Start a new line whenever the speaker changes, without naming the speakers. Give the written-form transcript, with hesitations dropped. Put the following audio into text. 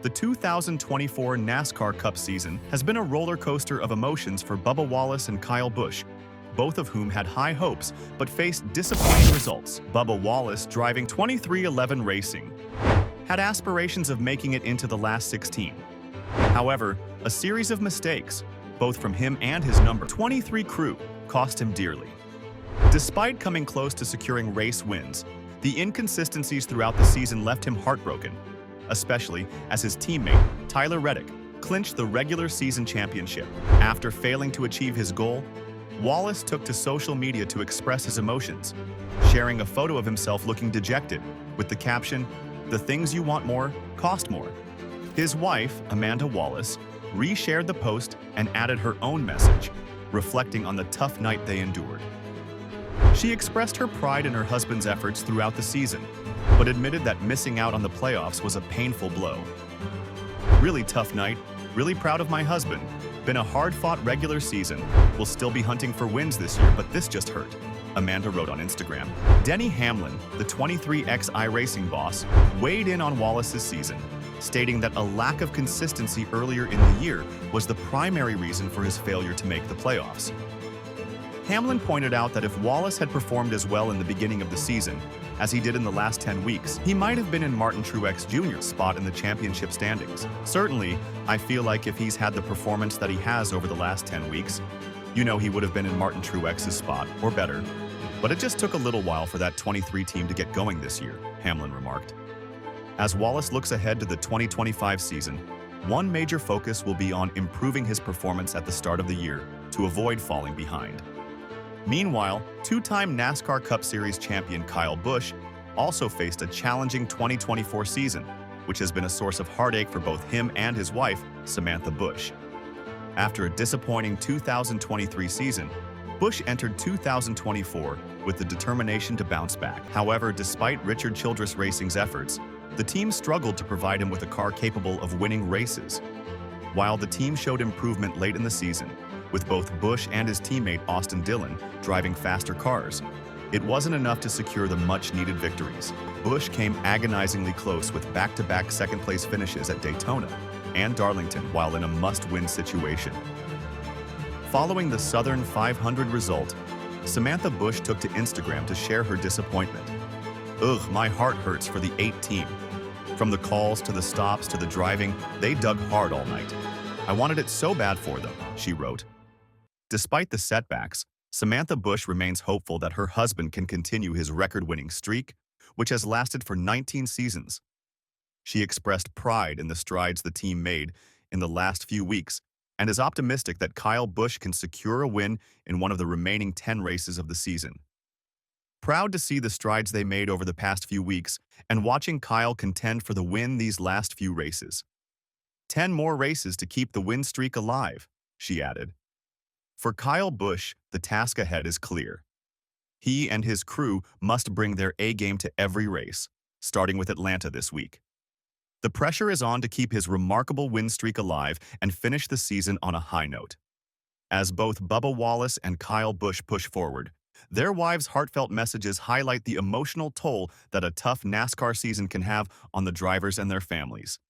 The 2024 NASCAR Cup season has been a roller coaster of emotions for Bubba Wallace and Kyle Busch, both of whom had high hopes but faced disappointing results. Bubba Wallace, driving 2311 Racing, had aspirations of making it into the last 16. However, a series of mistakes, both from him and his number 23 crew, cost him dearly. Despite coming close to securing race wins, the inconsistencies throughout the season left him heartbroken, especially as his teammate, Tyler Reddick, clinched the regular season championship. After failing to achieve his goal, Wallace took to social media to express his emotions, sharing a photo of himself looking dejected with the caption, "The things you want more, cost more." His wife, Amanda Wallace, reshared the post and added her own message, reflecting on the tough night they endured. She expressed her pride in her husband's efforts throughout the season, but admitted that missing out on the playoffs was a painful blow. "Really tough night, really proud of my husband. Been a hard-fought regular season. We'll still be hunting for wins this year, but this just hurt," Amanda wrote on Instagram. Denny Hamlin, the 23X iRacing boss, weighed in on Wallace's season, stating that a lack of consistency earlier in the year was the primary reason for his failure to make the playoffs. Hamlin pointed out that if Wallace had performed as well in the beginning of the season as he did in the last 10 weeks, he might have been in Martin Truex Jr.'s spot in the championship standings. "Certainly, I feel like if he's had the performance that he has over the last 10 weeks, he would have been in Martin Truex's spot, or better. But it just took a little while for that 23 team to get going this year," Hamlin remarked. As Wallace looks ahead to the 2025 season, one major focus will be on improving his performance at the start of the year to avoid falling behind. Meanwhile, two-time NASCAR Cup Series champion Kyle Busch also faced a challenging 2024 season, which has been a source of heartache for both him and his wife, Samantha Busch. After a disappointing 2023 season, Busch entered 2024 with the determination to bounce back. However, despite Richard Childress Racing's efforts, the team struggled to provide him with a car capable of winning races. While the team showed improvement late in the season, with both Busch and his teammate Austin Dillon driving faster cars, it wasn't enough to secure the much-needed victories. Busch came agonizingly close with back-to-back second-place finishes at Daytona and Darlington while in a must-win situation. Following the Southern 500 result, Samantha Busch took to Instagram to share her disappointment. "Ugh, my heart hurts for the 8 team. From the calls to the stops to the driving, they dug hard all night. I wanted it so bad for them," she wrote. Despite the setbacks, Samantha Busch remains hopeful that her husband can continue his record-winning streak, which has lasted for 19 seasons. She expressed pride in the strides the team made in the last few weeks and is optimistic that Kyle Busch can secure a win in one of the remaining 10 races of the season. "Proud to see the strides they made over the past few weeks and watching Kyle contend for the win these last few races. 10 more races to keep the win streak alive," she added. For Kyle Busch, the task ahead is clear. He and his crew must bring their A-game to every race, starting with Atlanta this week. The pressure is on to keep his remarkable win streak alive and finish the season on a high note. As both Bubba Wallace and Kyle Busch push forward, their wives' heartfelt messages highlight the emotional toll that a tough NASCAR season can have on the drivers and their families.